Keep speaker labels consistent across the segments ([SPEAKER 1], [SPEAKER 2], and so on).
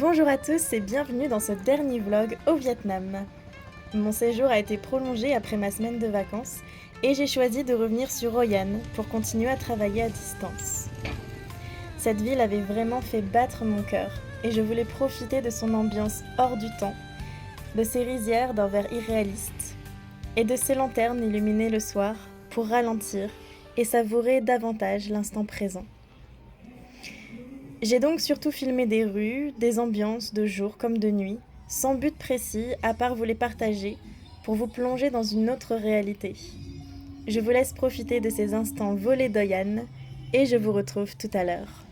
[SPEAKER 1] Bonjour à tous et bienvenue dans ce dernier vlog au Vietnam. Mon séjour a été prolongé après ma semaine de vacances et j'ai choisi de revenir sur Hoi An pour continuer à travailler à distance. Cette ville avait vraiment fait battre mon cœur et je voulais profiter de son ambiance hors du temps, de ses rizières d'un vert irréaliste et de ses lanternes illuminées le soir pour ralentir et savourer davantage l'instant présent. J'ai donc surtout filmé des rues, des ambiances de jour comme de nuit, sans but précis à part vous les partager pour vous plonger dans une autre réalité. Je vous laisse profiter de ces instants volés d'Hoi An et je vous retrouve tout à l'heure.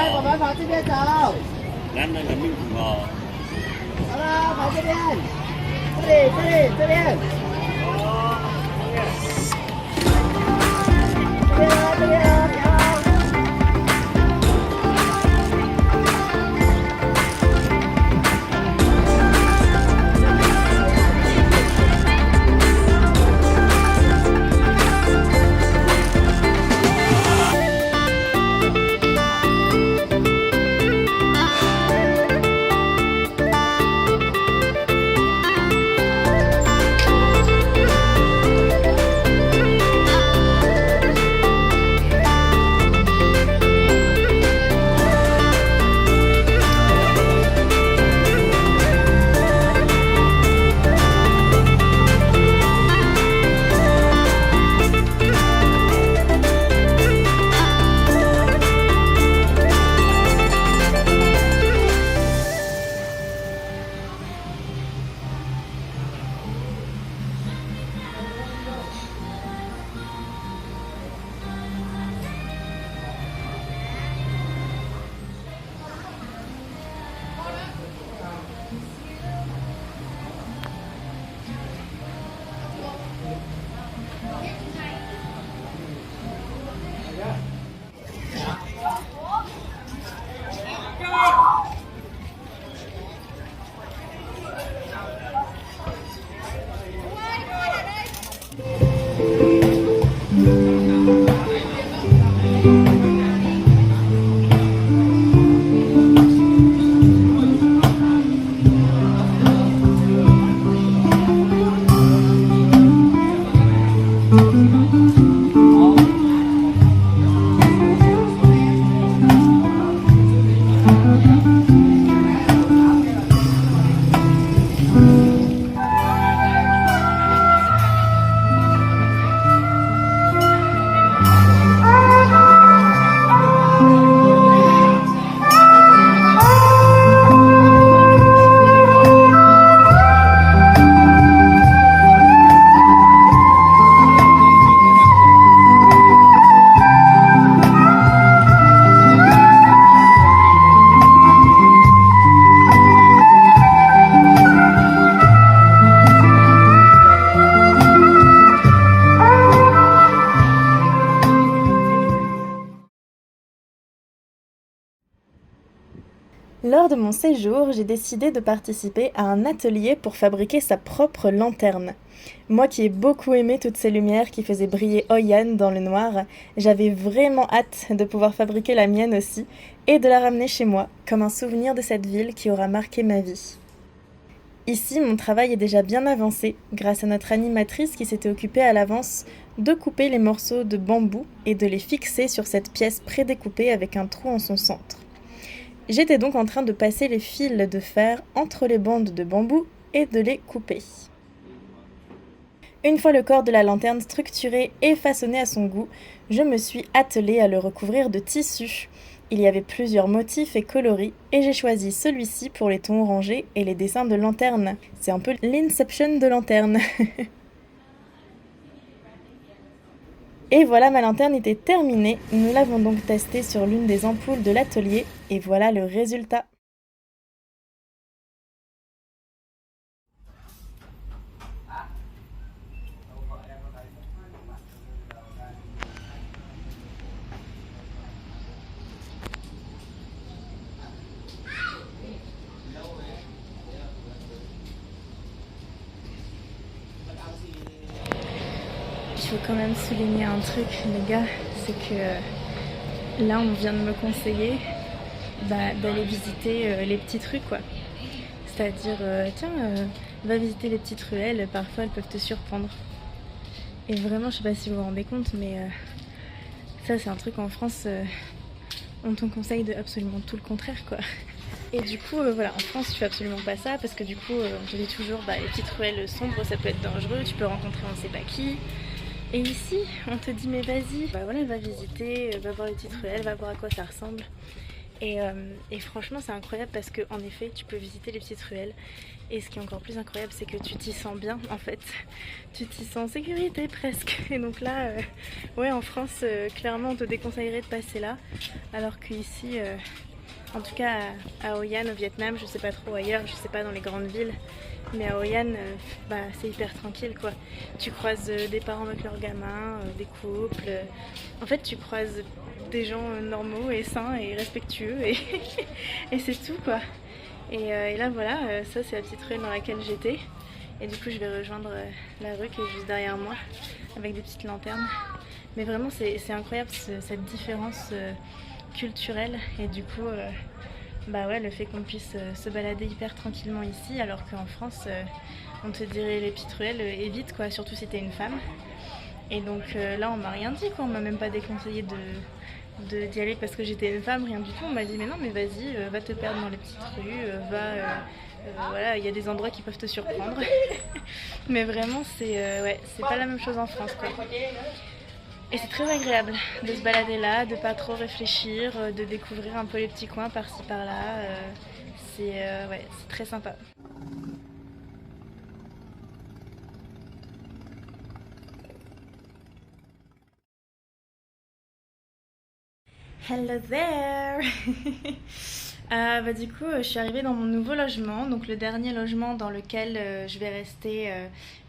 [SPEAKER 2] 我们往这边走。男人的命苦哦。好了，往这边，这边。这边啊。
[SPEAKER 1] Lors de mon séjour, j'ai décidé de participer à un atelier pour fabriquer sa propre lanterne. Moi qui ai beaucoup aimé toutes ces lumières qui faisaient briller Hoi An dans le noir, j'avais vraiment hâte de pouvoir fabriquer la mienne aussi et de la ramener chez moi comme un souvenir de cette ville qui aura marqué ma vie. Ici, mon travail est déjà bien avancé grâce à notre animatrice qui s'était occupée à l'avance de couper les morceaux de bambou et de les fixer sur cette pièce prédécoupée avec un trou en son centre. J'étais donc en train de passer les fils de fer entre les bandes de bambou et de les couper. Une fois le corps de la lanterne structuré et façonné à son goût, je me suis attelée à le recouvrir de tissu. Il y avait plusieurs motifs et coloris et j'ai choisi celui-ci pour les tons orangés et les dessins de lanterne. C'est un peu l'Inception de lanterne. Et voilà, ma lanterne était terminée. Nous l'avons donc testée sur l'une des ampoules de l'atelier et voilà le résultat. Il faut quand même souligner un truc, les gars, c'est que là, on vient de me conseiller d'aller visiter les petites rues, quoi. C'est-à-dire, va visiter les petites ruelles, parfois elles peuvent te surprendre. Et vraiment, je sais pas si vous vous rendez compte, mais ça, c'est un truc en France, on te conseille de absolument tout le contraire, quoi. Et du coup, voilà, en France, tu fais absolument pas ça, parce que du coup, on te dit toujours, les petites ruelles sombres, ça peut être dangereux, tu peux rencontrer on sait pas qui. Et ici, on te dit mais vas-y, voilà, va visiter, va voir les petites ruelles, va voir à quoi ça ressemble. Et franchement, c'est incroyable parce qu'en effet, tu peux visiter les petites ruelles. Et ce qui est encore plus incroyable, c'est que tu t'y sens bien, en fait. Tu t'y sens en sécurité presque. Et donc là, ouais, en France, clairement, on te déconseillerait de passer là. Alors qu'ici, en tout cas à Hoi An, au Vietnam, je sais pas trop ailleurs, je sais pas dans les grandes villes. Mais à Hoi An, c'est hyper tranquille, quoi. Tu croises des parents avec leurs gamins, des couples. En fait, tu croises des gens normaux et sains et respectueux et c'est tout, quoi. Et là, voilà, ça c'est la petite ruelle dans laquelle j'étais. Et du coup, je vais rejoindre la rue qui est juste derrière moi avec des petites lanternes. Mais vraiment, c'est incroyable cette différence culturelle et du coup... ouais, le fait qu'on puisse se balader hyper tranquillement ici, alors qu'en France, on te dirait les petites ruelles, évite, quoi, surtout si t'es une femme. Et donc là, on m'a rien dit, quoi, on m'a même pas déconseillé d'y aller parce que j'étais une femme, rien du tout. On m'a dit, mais non, mais vas-y, va te perdre dans les petites rues, voilà, il y a des endroits qui peuvent te surprendre. Mais vraiment, ouais, c'est pas la même chose en France, quoi. Et c'est très agréable de se balader là, de pas trop réfléchir, de découvrir un peu les petits coins par-ci par-là. Ouais, c'est très sympa. Hello there. Du coup, je suis arrivée dans mon nouveau logement, donc le dernier logement dans lequel je vais rester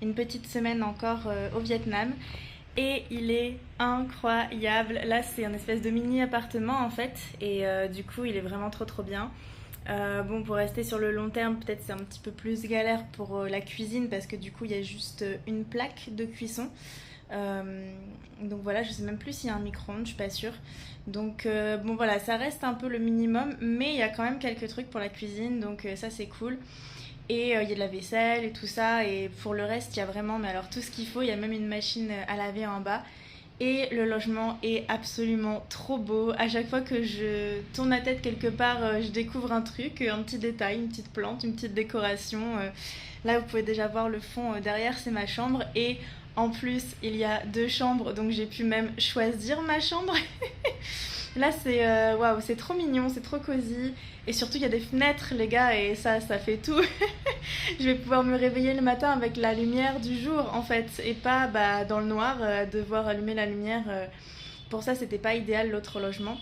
[SPEAKER 1] une petite semaine encore au Vietnam. Et il est incroyable. Là, c'est un espèce de mini appartement en fait. Et du coup, il est vraiment trop bien. Bon, pour rester sur le long terme, peut-être c'est un petit peu plus galère pour la cuisine parce que du coup, il y a juste une plaque de cuisson. Donc voilà, je sais même plus s'il y a un micro-ondes, je suis pas sûre. Donc bon voilà, ça reste un peu le minimum, mais il y a quand même quelques trucs pour la cuisine, donc ça c'est cool. Et il y a de la vaisselle et tout ça, et pour le reste il y a vraiment, mais alors tout ce qu'il faut, il y a même une machine à laver en bas. Et le logement est absolument trop beau. À chaque fois que je tourne la tête quelque part, je découvre un truc, un petit détail, une petite plante, une petite décoration. Là, vous pouvez déjà voir le fond derrière, c'est ma chambre. Et en plus, il y a 2 chambres, donc j'ai pu même choisir ma chambre. Là, c'est waouh, c'est trop mignon, c'est trop cosy. Et surtout, il y a des fenêtres, les gars, et ça fait tout. Je vais pouvoir me réveiller le matin avec la lumière du jour, en fait, et pas dans le noir, devoir allumer la lumière. Pour ça, c'était pas idéal, l'autre logement.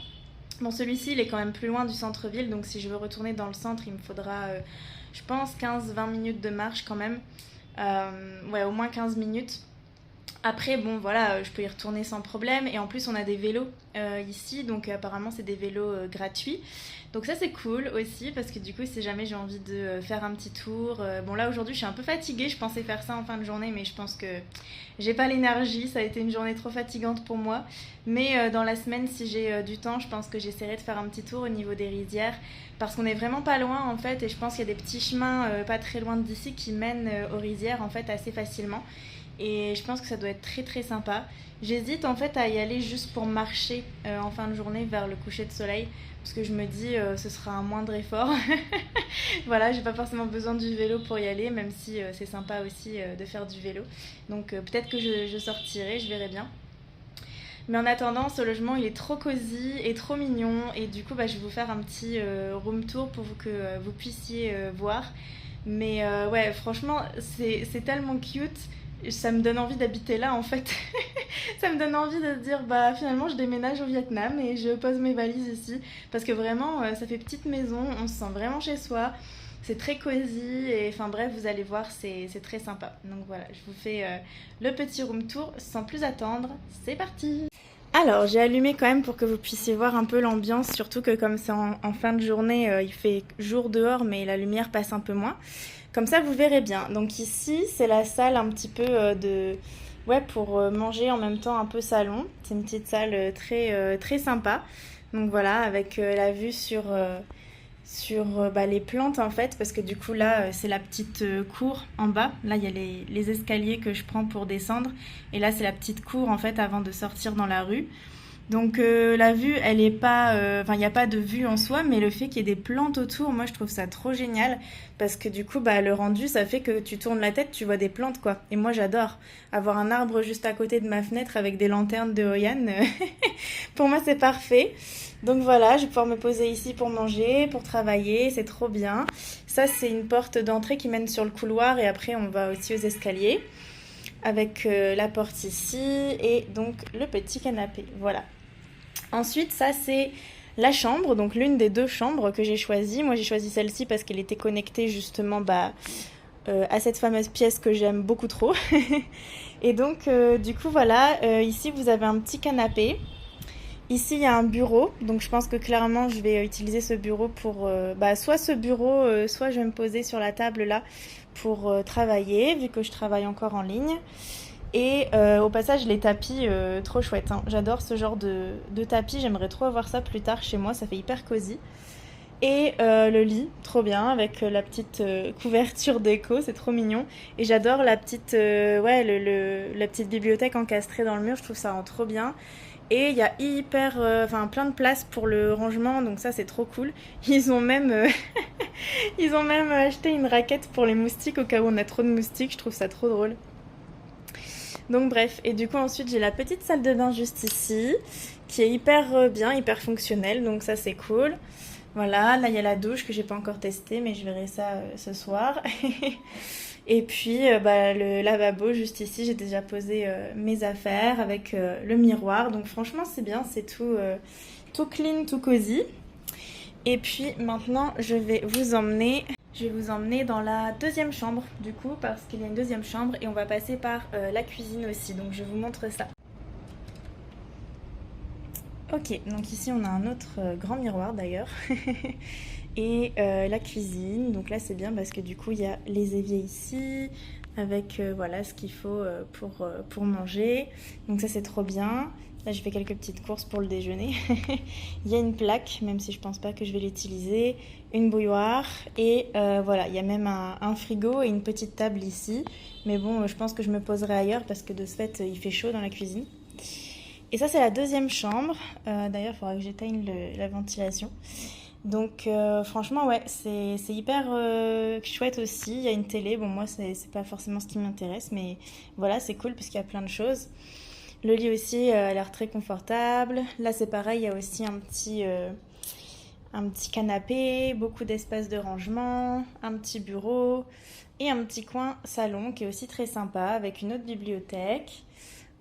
[SPEAKER 1] Bon, celui-ci, il est quand même plus loin du centre-ville, donc si je veux retourner dans le centre, il me faudra, je pense, 15-20 minutes de marche quand même. Ouais, au moins 15 minutes. Après, bon, voilà, je peux y retourner sans problème. Et en plus, on a des vélos ici. Donc, apparemment, c'est des vélos gratuits. Donc, ça, c'est cool aussi. Parce que du coup, si jamais j'ai envie de faire un petit tour. Bon, là, aujourd'hui, je suis un peu fatiguée. Je pensais faire ça en fin de journée. Mais je pense que j'ai pas l'énergie. Ça a été une journée trop fatigante pour moi. Mais dans la semaine, si j'ai du temps, je pense que j'essaierai de faire un petit tour au niveau des rizières. Parce qu'on est vraiment pas loin, en fait. Et je pense qu'il y a des petits chemins pas très loin d'ici qui mènent aux rizières, en fait, assez facilement. Et je pense que ça doit être très très sympa. J'hésite en fait à y aller juste pour marcher en fin de journée vers le coucher de soleil. Parce que je me dis ce sera un moindre effort. Voilà, j'ai pas forcément besoin du vélo pour y aller, même si c'est sympa aussi de faire du vélo. Donc peut-être que je sortirai, je verrai bien. Mais en attendant, ce logement il est trop cosy et trop mignon. Et du coup je vais vous faire un petit room tour pour que vous puissiez voir. Mais ouais, franchement, c'est tellement cute. Ça me donne envie d'habiter là en fait. Ça me donne envie de dire finalement je déménage au Vietnam et je pose mes valises ici. Parce que vraiment ça fait petite maison, on se sent vraiment chez soi. C'est très cosy et enfin bref vous allez voir c'est très sympa. Donc voilà, je vous fais le petit room tour sans plus attendre. C'est parti! Alors j'ai allumé quand même pour que vous puissiez voir un peu l'ambiance, surtout que comme c'est en fin de journée, il fait jour dehors mais la lumière passe un peu moins. Comme ça vous verrez bien. Donc ici c'est la salle un petit peu pour manger en même temps un peu salon. C'est une petite salle très sympa. Donc voilà, avec la vue sur les plantes en fait, parce que du coup là c'est la petite cour en bas. Là il y a les escaliers que je prends pour descendre. Et là c'est la petite cour en fait avant de sortir dans la rue. Donc la vue, elle est pas... il n'y a pas de vue en soi, mais le fait qu'il y ait des plantes autour, moi je trouve ça trop génial. Parce que du coup, le rendu, ça fait que tu tournes la tête, tu vois des plantes quoi. Et moi j'adore avoir un arbre juste à côté de ma fenêtre avec des lanternes de Hoi An. Pour moi c'est parfait. Donc voilà, je vais pouvoir me poser ici pour manger, pour travailler, c'est trop bien. Ça c'est une porte d'entrée qui mène sur le couloir et après on va aussi aux escaliers. Avec la porte ici et donc le petit canapé, voilà. Ensuite, ça c'est la chambre, donc l'une des deux chambres que j'ai choisies. Moi j'ai choisi celle-ci parce qu'elle était connectée justement à cette fameuse pièce que j'aime beaucoup trop. Et donc du coup voilà, ici vous avez un petit canapé. Ici il y a un bureau, donc je pense que clairement je vais utiliser ce bureau pour... soit ce bureau, soit je vais me poser sur la table là pour travailler, vu que je travaille encore en ligne. Et au passage les tapis, trop chouettes, hein. J'adore ce genre de tapis, j'aimerais trop avoir ça plus tard chez moi, ça fait hyper cosy. Et le lit, trop bien, avec la petite couverture déco, c'est trop mignon. Et j'adore la petite, la petite bibliothèque encastrée dans le mur, je trouve ça rend trop bien. Et il y a plein de place pour le rangement, donc ça c'est trop cool. Ils ont même acheté une raquette pour les moustiques au cas où on a trop de moustiques, je trouve ça trop drôle. Donc bref, et du coup ensuite j'ai la petite salle de bain juste ici, qui est hyper bien, hyper fonctionnelle, donc ça c'est cool. Voilà, là il y a la douche que j'ai pas encore testée, mais je verrai ça ce soir. Et puis le lavabo juste ici, j'ai déjà posé mes affaires avec le miroir. Donc franchement c'est bien, c'est tout clean, tout cosy. Et puis maintenant je vais vous emmener dans la deuxième chambre du coup, parce qu'il y a une deuxième chambre et on va passer par la cuisine aussi. Donc je vous montre ça. Ok, donc ici on a un autre grand miroir d'ailleurs. Et la cuisine, donc là c'est bien parce que du coup il y a les éviers ici avec ce qu'il faut pour manger. Donc ça c'est trop bien. Là j'ai fait quelques petites courses pour le déjeuner. Il y a une plaque, même si je pense pas que je vais l'utiliser, une bouilloire et il y a même un frigo et une petite table ici. Mais bon, je pense que je me poserai ailleurs parce que de ce fait il fait chaud dans la cuisine. Et ça c'est la deuxième chambre. D'ailleurs il faudra que j'éteigne la ventilation. Donc franchement ouais, c'est hyper chouette aussi. Il y a une télé, bon moi c'est pas forcément ce qui m'intéresse, mais voilà c'est cool parce qu'il y a plein de choses. Le lit aussi a l'air très confortable. Là c'est pareil, il y a aussi un petit canapé, beaucoup d'espace de rangement, un petit bureau et un petit coin salon qui est aussi très sympa avec une autre bibliothèque.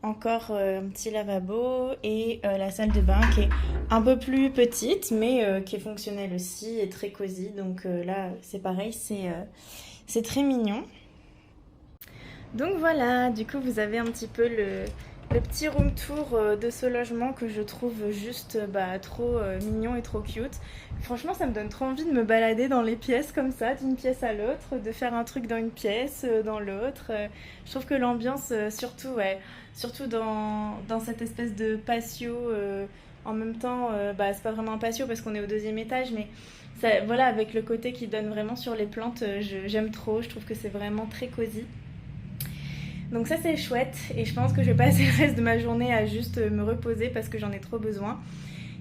[SPEAKER 1] Encore un petit lavabo et la salle de bain qui est un peu plus petite mais qui est fonctionnelle aussi et très cosy. Donc là c'est pareil, c'est très mignon. Donc voilà, du coup vous avez un petit peu le petit room tour de ce logement que je trouve juste trop mignon et trop cute. Franchement ça me donne trop envie de me balader dans les pièces comme ça, d'une pièce à l'autre, de faire un truc dans une pièce, dans l'autre. Je trouve que l'ambiance, surtout dans cette espèce de patio, en même temps, c'est pas vraiment un patio parce qu'on est au deuxième étage, mais ça, voilà, avec le côté qui donne vraiment sur les plantes, j'aime trop, je trouve que c'est vraiment très cosy. Donc ça c'est chouette et je pense que je vais passer le reste de ma journée à juste me reposer parce que j'en ai trop besoin.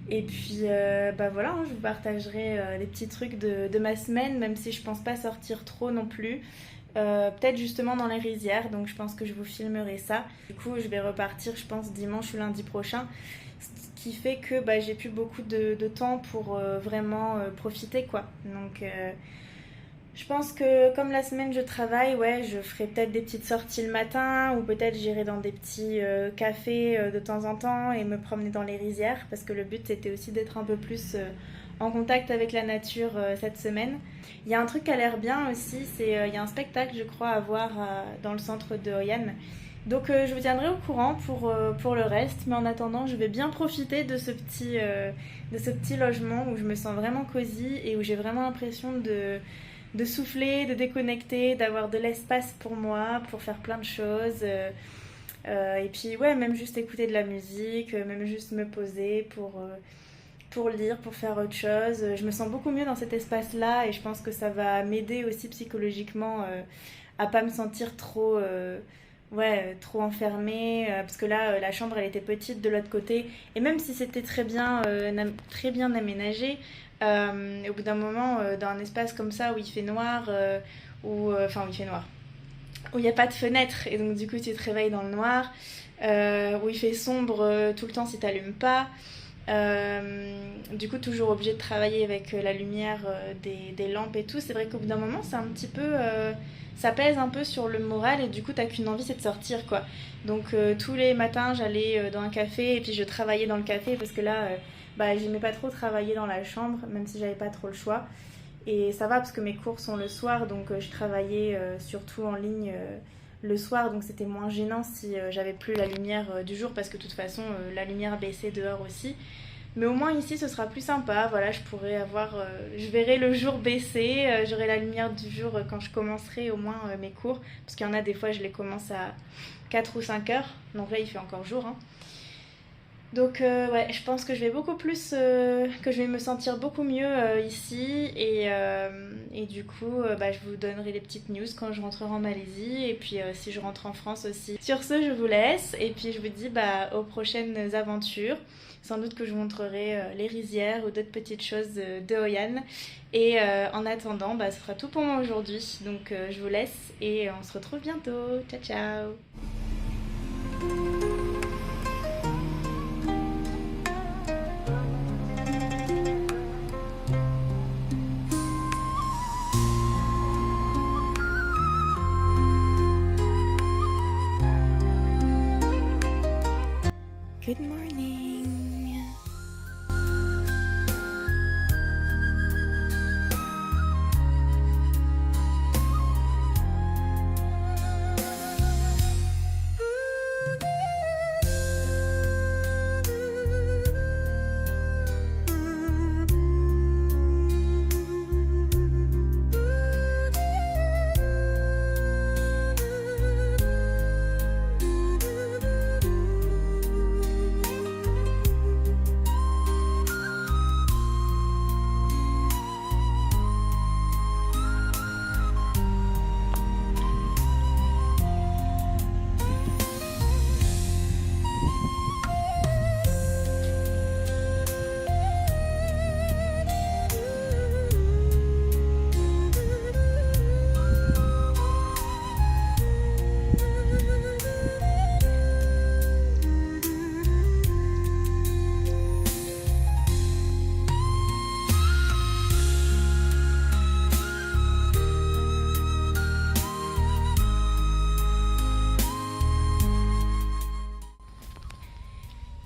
[SPEAKER 1] Et puis voilà, hein, je vous partagerai les petits trucs de ma semaine, même si je pense pas sortir trop non plus. Peut-être justement dans les rizières, donc je pense que je vous filmerai ça. Du coup je vais repartir je pense dimanche ou lundi prochain, ce qui fait que j'ai plus beaucoup de temps pour vraiment profiter quoi. Donc je pense que comme la semaine je travaille, ouais, je ferai peut-être des petites sorties le matin ou peut-être j'irai dans des petits cafés de temps en temps et me promener dans les rizières parce que le but c'était aussi d'être un peu plus en contact avec la nature cette semaine. Il y a un truc qui a l'air bien aussi, il y a un spectacle je crois à voir dans le centre de Hoi An. Donc je vous tiendrai au courant pour le reste, mais en attendant je vais bien profiter de ce petit logement où je me sens vraiment cosy et où j'ai vraiment l'impression de souffler, de déconnecter, d'avoir de l'espace pour moi, pour faire plein de choses. Et puis ouais, même juste écouter de la musique, même juste me poser pour lire, pour faire autre chose. Je me sens beaucoup mieux dans cet espace-là et je pense que ça va m'aider aussi psychologiquement à pas me sentir trop enfermée. Parce que là, la chambre, elle était petite de l'autre côté. Et même si c'était très bien aménagé, au bout d'un moment, dans un espace comme ça où il fait noir, où il fait noir, où il n'y a pas de fenêtre, et donc du coup tu te réveilles dans le noir, où il fait sombre tout le temps si tu n'allumes pas. Du coup, toujours obligé de travailler avec la lumière des lampes et tout. C'est vrai qu'au bout d'un moment, c'est un petit peu. Ça pèse un peu sur le moral et du coup, t'as qu'une envie, c'est de sortir quoi. Donc, tous les matins, j'allais dans un café et puis je travaillais dans le café parce que là, j'aimais pas trop travailler dans la chambre, même si j'avais pas trop le choix. Et ça va parce que mes cours sont le soir, donc je travaillais surtout en ligne le soir, donc c'était moins gênant si j'avais plus la lumière du jour parce que de toute façon la lumière baissait dehors aussi. Mais au moins ici ce sera plus sympa, voilà, je pourrais avoir, je verrai le jour baisser, j'aurai la lumière du jour quand je commencerai au moins mes cours, parce qu'il y en a des fois je les commence à 4 ou 5 heures, donc là il fait encore jour, hein. Donc ouais, je pense que je vais beaucoup plus, que je vais me sentir beaucoup mieux ici et du coup je vous donnerai les petites news quand je rentrerai en Malaisie et puis si je rentre en France aussi. Sur ce, je vous laisse et puis je vous dis aux prochaines aventures. Sans doute que je vous montrerai les rizières ou d'autres petites choses de Hoi An. Et en attendant, ce sera tout pour moi aujourd'hui. Donc je vous laisse et on se retrouve bientôt. Ciao ciao. Good morning.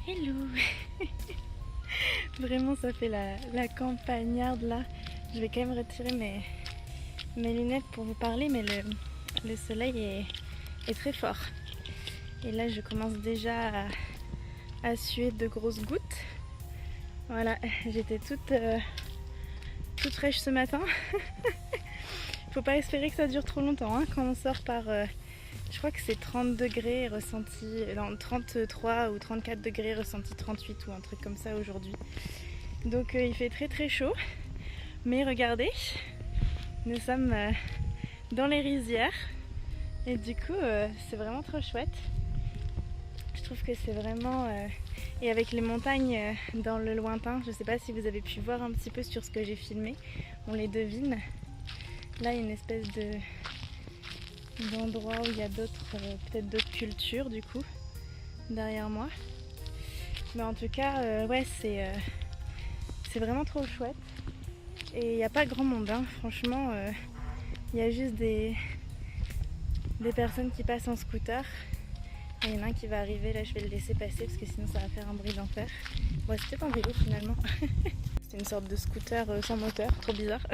[SPEAKER 1] Hello. Vraiment ça fait la campagnarde là. Je vais quand même retirer mes lunettes pour vous parler, mais le soleil et très fort. Et là je commence déjà à suer de grosses gouttes. Voilà, j'étais toute fraîche ce matin. Faut pas espérer que ça dure trop longtemps hein, quand on sort par... je crois que c'est 30 degrés ressenti, non 33 ou 34 degrés ressenti 38 ou un truc comme ça aujourd'hui. Donc il fait très très chaud. Mais regardez, nous sommes dans les rizières et du coup c'est vraiment trop chouette. Je trouve que c'est vraiment... et avec les montagnes dans le lointain, je sais pas si vous avez pu voir un petit peu sur ce que j'ai filmé, on les devine. Là il y a une espèce d'endroit où il y a d'autres, peut-être d'autres cultures du coup, derrière moi. Mais en tout cas, ouais c'est vraiment trop chouette. Et il n'y a pas grand monde, hein. Franchement, il y a juste des personnes qui passent en scooter. Et il y en a un qui va arriver, là je vais le laisser passer parce que sinon ça va faire un bruit d'enfer. Bon, c'est peut-être un vélo finalement. C'est une sorte de scooter sans moteur, trop bizarre.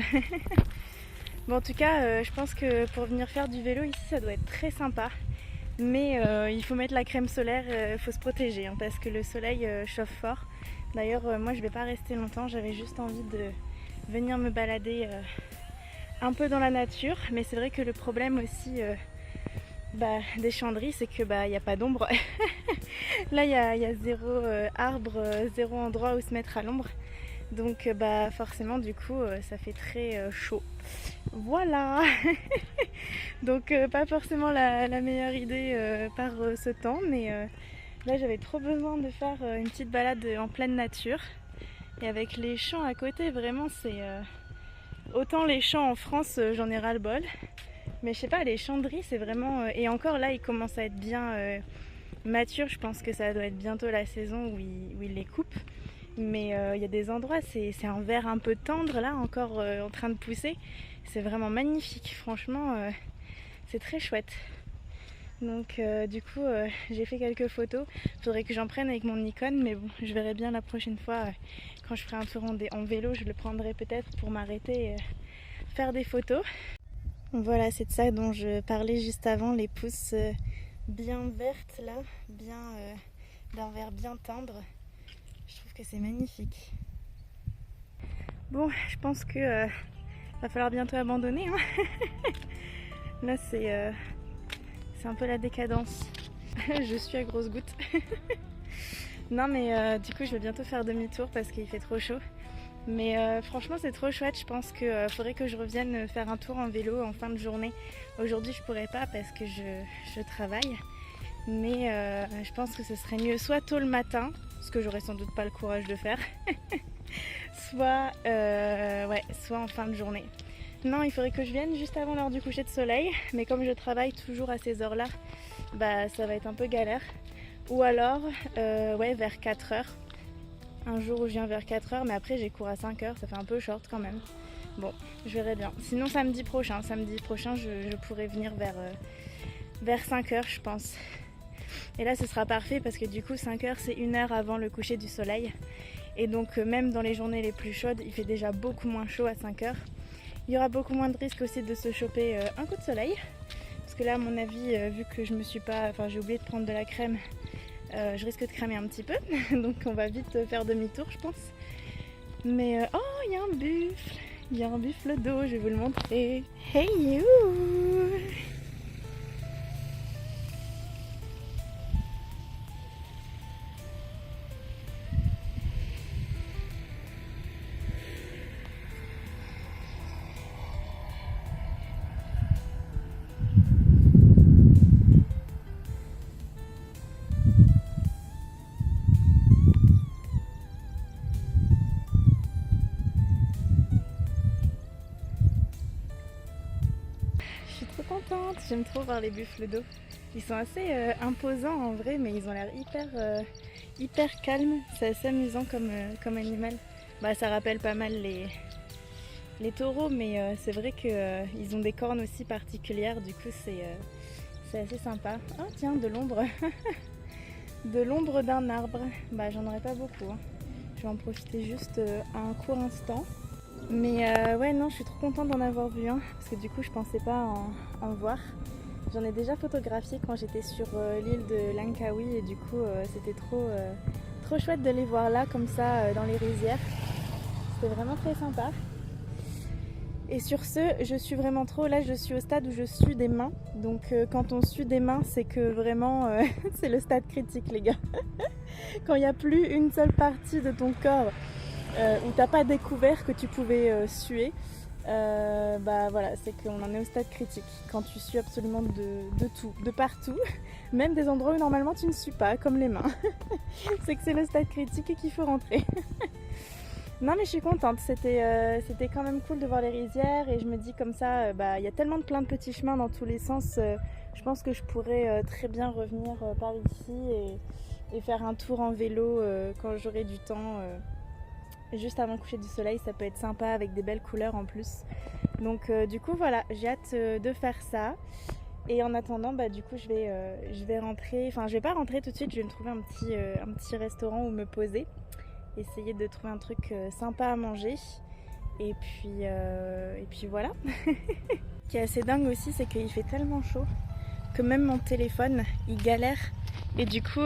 [SPEAKER 1] Bon, en tout cas, je pense que pour venir faire du vélo ici ça doit être très sympa. Mais il faut mettre la crème solaire, il faut se protéger hein, parce que le soleil chauffe fort. D'ailleurs, moi je vais pas rester longtemps, j'avais juste envie de venir me balader un peu dans la nature, mais c'est vrai que le problème aussi des Chandries, c'est que il n'y a pas d'ombre. Là il y a zéro arbre, zéro endroit où se mettre à l'ombre, donc forcément du coup ça fait très chaud. Voilà. Donc pas forcément la meilleure idée par ce temps, mais là j'avais trop besoin de faire une petite balade en pleine nature. Et avec les champs à côté, vraiment c'est... autant les champs en France, j'en ai ras-le-bol. Mais je sais pas, les Chandries, c'est vraiment... et encore là, ils commencent à être bien matures. Je pense que ça doit être bientôt la saison où ils les coupent. Mais il y a des endroits, c'est un vert un peu tendre là, encore en train de pousser. C'est vraiment magnifique, franchement, c'est très chouette. Donc du coup j'ai fait quelques photos, faudrait que j'en prenne avec mon Nikon, mais bon je verrai bien la prochaine fois quand je ferai un tour en vélo, je le prendrai peut-être pour m'arrêter et faire des photos. Voilà, c'est de ça dont je parlais juste avant, les pousses bien vertes là, bien d'un vert bien tendre. Je trouve que c'est magnifique. Bon, je pense que va falloir bientôt abandonner hein. Là c'est un peu la décadence. Je suis à grosses gouttes. Non mais du coup je vais bientôt faire demi-tour parce qu'il fait trop chaud. Mais franchement c'est trop chouette, je pense qu'il faudrait que je revienne faire un tour en vélo en fin de journée. Aujourd'hui je pourrais pas parce que je travaille. Mais je pense que ce serait mieux soit tôt le matin, ce que j'aurais sans doute pas le courage de faire, soit en fin de journée. Non, il faudrait que je vienne juste avant l'heure du coucher de soleil, mais comme je travaille toujours à ces heures-là, ça va être un peu galère. Ou alors, vers 4h. Un jour où je viens vers 4h, mais après j'ai cours à 5h, ça fait un peu short quand même. Bon, je verrai bien. Sinon samedi prochain je pourrai venir vers 5h je pense. Et là ce sera parfait parce que du coup 5h c'est 1 heure avant le coucher du soleil. Et donc même dans les journées les plus chaudes, il fait déjà beaucoup moins chaud à 5h. Il y aura beaucoup moins de risques aussi de se choper un coup de soleil. Parce que là à mon avis, vu que j'ai oublié de prendre de la crème, je risque de cramer un petit peu. Donc on va vite faire demi-tour je pense. Mais oh, il y a un buffle. Il y a un buffle d'eau, je vais vous le montrer. Hey you! J'aime trop voir les buffles d'eau. Ils sont assez imposants en vrai, mais ils ont l'air hyper calmes. C'est assez amusant comme animal. Ça rappelle pas mal les taureaux, mais c'est vrai qu'ils ont des cornes aussi particulières. Du coup, c'est assez sympa. Oh tiens, de l'ombre. De l'ombre d'un arbre. J'en aurais pas beaucoup. Hein. Je vais en profiter juste un court instant. Mais ouais non, je suis trop contente d'en avoir vu un parce que du coup je pensais pas en voir. J'en ai déjà photographié quand j'étais sur l'île de Langkawi et du coup c'était trop chouette de les voir là comme ça dans les rizières. C'était vraiment très sympa. Et sur ce, je suis vraiment trop, là je suis au stade où je sue des mains. Donc quand on sue des mains, c'est que vraiment c'est le stade critique les gars. Quand il n'y a plus une seule partie de ton corps où t'as pas découvert que tu pouvais suer, bah voilà, c'est qu'on en est au stade critique. Quand tu sues absolument de tout, de partout, même des endroits où normalement tu ne sues pas, comme les mains. C'est que c'est le stade critique et qu'il faut rentrer. Non mais je suis contente, c'était quand même cool de voir les rizières et je me dis comme ça, bah il y a tellement plein de petits chemins dans tous les sens, je pense que je pourrais très bien revenir par ici et faire un tour en vélo quand j'aurai du temps, juste avant le coucher du soleil, ça peut être sympa avec des belles couleurs en plus. Donc du coup voilà, j'ai hâte de faire ça. Et en attendant, bah, du coup je vais rentrer, enfin je vais pas rentrer tout de suite, je vais me trouver un petit restaurant où me poser. Essayer de trouver un truc sympa à manger et puis voilà. Ce qui est assez dingue aussi, c'est qu'il fait tellement chaud que même mon téléphone il galère et du coup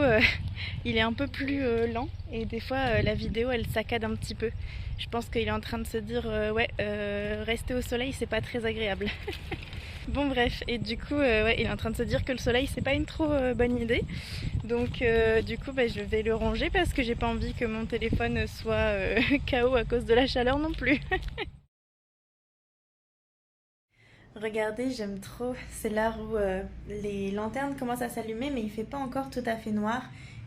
[SPEAKER 1] il est un peu plus lent et des fois la vidéo elle saccade un petit peu. Je pense qu'il est en train de se dire ouais rester au soleil c'est pas très agréable. Bon bref, et du coup ouais, il est en train de se dire que le soleil c'est pas une trop bonne idée. Donc du coup bah, je vais le ranger parce que j'ai pas envie que mon téléphone soit KO à cause de la chaleur non plus. Regardez, j'aime trop, c'est l'heure où les lanternes commencent à s'allumer mais il fait pas encore tout à fait noir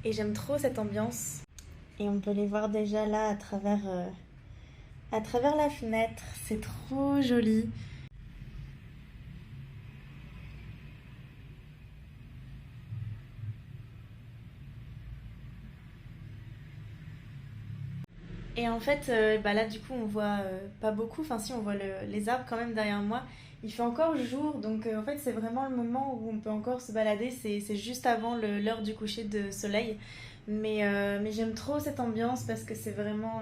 [SPEAKER 1] et j'aime trop cette ambiance. Et on peut les voir déjà là à travers la fenêtre, c'est trop joli. Et en fait, bah là du coup on voit pas beaucoup, enfin si on voit les arbres quand même derrière moi. Il fait encore jour, donc en fait c'est vraiment le moment où on peut encore se balader, c'est juste avant l'heure du coucher de soleil. Mais j'aime trop cette ambiance parce que c'est vraiment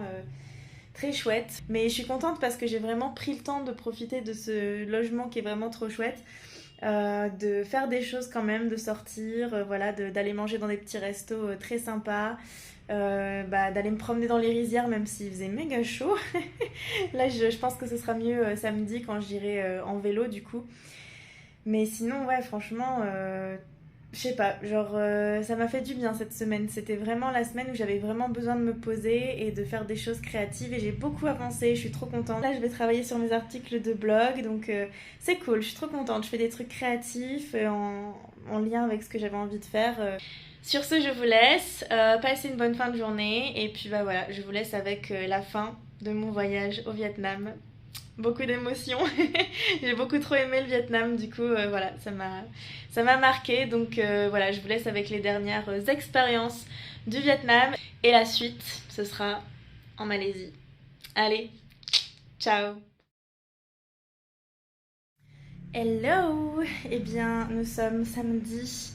[SPEAKER 1] très chouette. Mais je suis contente parce que j'ai vraiment pris le temps de profiter de ce logement qui est vraiment trop chouette. De faire des choses quand même, de sortir, voilà, d'aller manger dans des petits restos très sympas. Bah, d'aller me promener dans les rizières même s'il faisait méga chaud. Là je pense que ce sera mieux samedi quand j'irai en vélo du coup. Mais sinon ouais franchement je sais pas, genre ça m'a fait du bien cette semaine. C'était vraiment la semaine où j'avais vraiment besoin de me poser et de faire des choses créatives et j'ai beaucoup avancé, je suis trop contente. Là je vais travailler sur mes articles de blog donc c'est cool, je suis trop contente. Je fais des trucs créatifs en lien avec ce que j'avais envie de faire. Sur ce, je vous laisse, passez une bonne fin de journée et puis bah voilà, je vous laisse avec la fin de mon voyage au Vietnam. Beaucoup d'émotions, j'ai beaucoup trop aimé le Vietnam, du coup voilà, ça m'a marqué, donc voilà, je vous laisse avec les dernières expériences du Vietnam et la suite, ce sera en Malaisie. Allez, ciao! Hello! Eh bien, nous sommes samedi.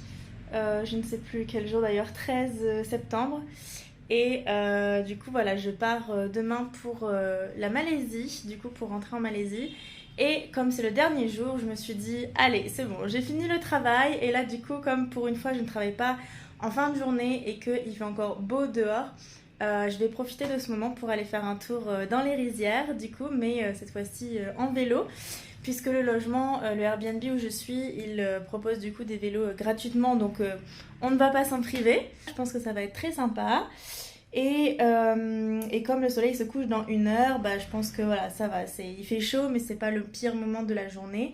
[SPEAKER 1] Je ne sais plus quel jour d'ailleurs, 13 septembre. Et du coup voilà, je pars demain pour la Malaisie, du coup pour rentrer en Malaisie. Et comme c'est le dernier jour, je me suis dit, allez c'est bon, j'ai fini le travail. Et là du coup, comme pour une fois je ne travaille pas en fin de journée et qu'il fait encore beau dehors, je vais profiter de ce moment pour aller faire un tour dans les rizières du coup, mais cette fois-ci en vélo. Puisque le logement, le Airbnb où je suis, il propose du coup des vélos gratuitement, donc on ne va pas s'en priver. Je pense que ça va être très sympa. Et comme le soleil se couche dans 1 heure, bah, je pense que voilà, ça va. Il fait chaud, mais c'est pas le pire moment de la journée.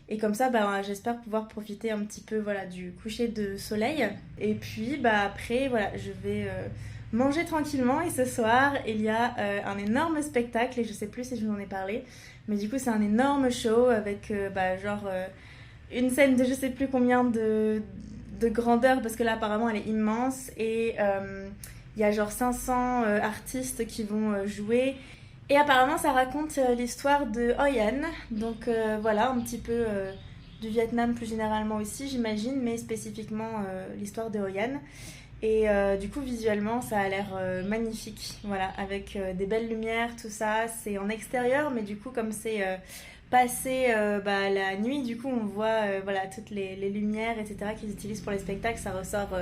[SPEAKER 1] Et comme ça, bah, j'espère pouvoir profiter un petit peu voilà, du coucher de soleil. Et puis bah, après, voilà, je vais manger tranquillement. Et ce soir, il y a un énorme spectacle, et je sais plus si je vous en ai parlé. Mais du coup, c'est un énorme show avec une scène de je sais plus combien de grandeur, parce que là, apparemment, elle est immense. Et il y a genre 500 artistes qui vont jouer. Et apparemment, ça raconte l'histoire de Hoi An. Donc voilà, un petit peu du Vietnam plus généralement aussi, j'imagine, mais spécifiquement l'histoire de Hoi An. Et du coup, visuellement, ça a l'air magnifique, voilà, avec des belles lumières, tout ça. C'est en extérieur, mais du coup, comme c'est passer la nuit, du coup on voit voilà, toutes les lumières, etc. qu'ils utilisent pour les spectacles, ça ressort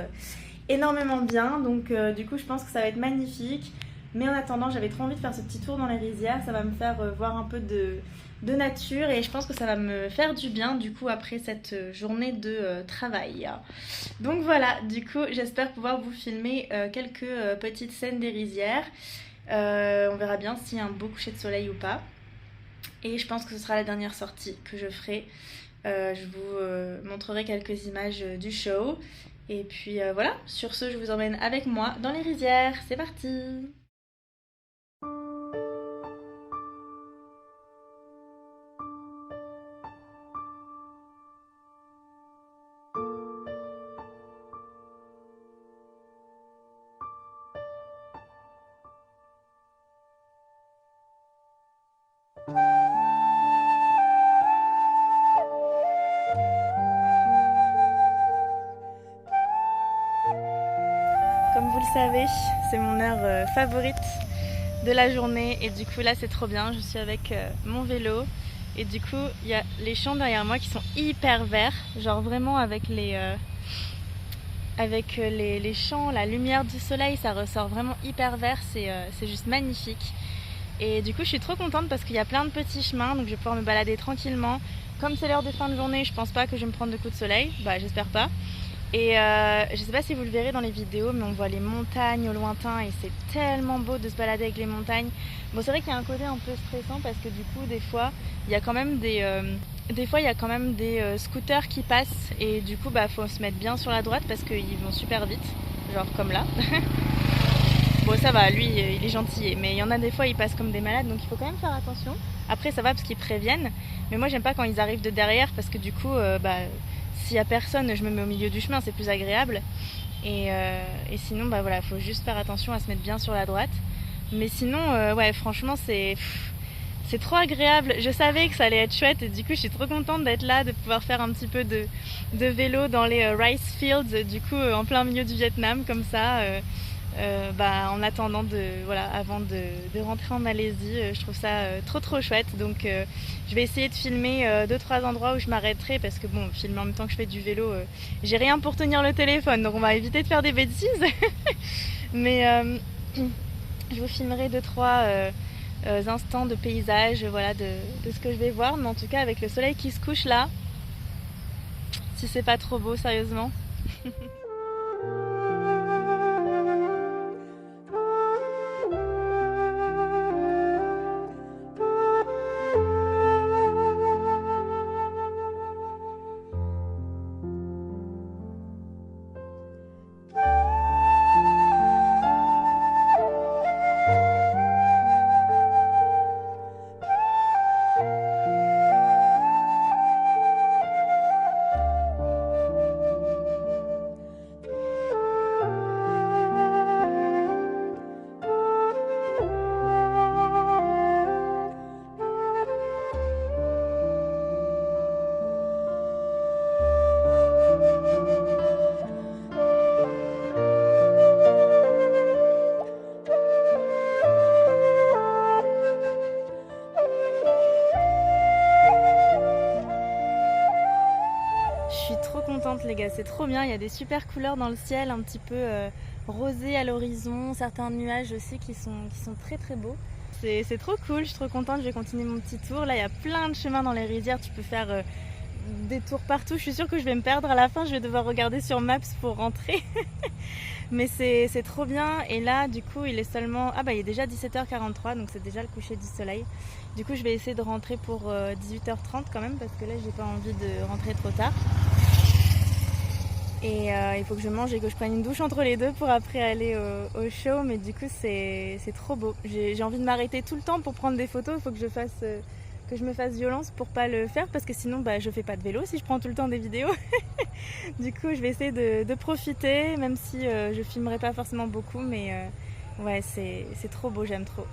[SPEAKER 1] énormément bien. Donc du coup je pense que ça va être magnifique. Mais en attendant, j'avais trop envie de faire ce petit tour dans les rizières. Ça va me faire voir un peu de nature et je pense que ça va me faire du bien du coup après cette journée de travail. Donc voilà, du coup j'espère pouvoir vous filmer quelques petites scènes des rizières. On verra bien s'il y a un beau coucher de soleil ou pas. Et je pense que ce sera la dernière sortie que je ferai. Je vous montrerai quelques images du show. Et puis voilà, sur ce je vous emmène avec moi dans les rizières. C'est parti! Comme vous le savez, c'est mon heure favorite de la journée et du coup là c'est trop bien, je suis avec mon vélo et du coup il y a les champs derrière moi qui sont hyper verts, genre vraiment avec les champs, la lumière du soleil, ça ressort vraiment hyper vert, c'est juste magnifique. Et du coup je suis trop contente parce qu'il y a plein de petits chemins, donc je vais pouvoir me balader tranquillement. Comme c'est l'heure de fin de journée, je pense pas que je vais me prendre de coups de soleil, bah j'espère pas. Et je sais pas si vous le verrez dans les vidéos, mais on voit les montagnes au lointain et c'est tellement beau de se balader avec les montagnes. Bon, c'est vrai qu'il y a un côté un peu stressant parce que du coup des fois il y a quand même des scooters qui passent et du coup bah faut se mettre bien sur la droite parce qu'ils vont super vite, genre comme là. Bon ça va, lui il est gentil, mais il y en a des fois ils passent comme des malades, donc il faut quand même faire attention. Après ça va parce qu'ils préviennent, mais moi j'aime pas quand ils arrivent de derrière parce que du coup s'il y a personne, je me mets au milieu du chemin, c'est plus agréable. Et sinon bah voilà, faut juste faire attention à se mettre bien sur la droite. Mais sinon ouais franchement c'est trop agréable. Je savais que ça allait être chouette et du coup je suis trop contente d'être là, de pouvoir faire un petit peu de vélo dans les rice fields, du coup en plein milieu du Vietnam comme ça. En attendant avant de rentrer en Malaisie, je trouve ça trop chouette. Donc je vais essayer de filmer 2-3 endroits où je m'arrêterai parce que bon, filmer en même temps que je fais du vélo, j'ai rien pour tenir le téléphone, donc on va éviter de faire des bêtises. Mais je vous filmerai 2-3 instants de paysage, voilà, de ce que je vais voir. Mais en tout cas avec le soleil qui se couche là, si c'est pas trop beau, sérieusement. Les gars, c'est trop bien, il y a des super couleurs dans le ciel, un petit peu rosé à l'horizon, certains nuages aussi qui sont très beaux. C'est trop cool, je suis trop contente, je vais continuer mon petit tour. Là il y a plein de chemins dans les rizières, tu peux faire des tours partout. Je suis sûre que je vais me perdre à la fin, je vais devoir regarder sur Maps pour rentrer. Mais c'est trop bien. Et là du coup il est seulement... Ah bah il est déjà 17h43, donc c'est déjà le coucher du soleil. Du coup je vais essayer de rentrer pour 18h30 quand même, parce que là j'ai pas envie de rentrer trop tard. Et il faut que je mange et que je prenne une douche entre les deux pour après aller au show. Mais du coup c'est trop beau. J'ai envie de m'arrêter tout le temps pour prendre des photos. Il faut que je me fasse violence pour pas le faire, parce que sinon je fais pas de vélo si je prends tout le temps des vidéos. Du coup je vais essayer de profiter, même si je filmerai pas forcément beaucoup. Mais ouais, c'est trop beau, j'aime trop.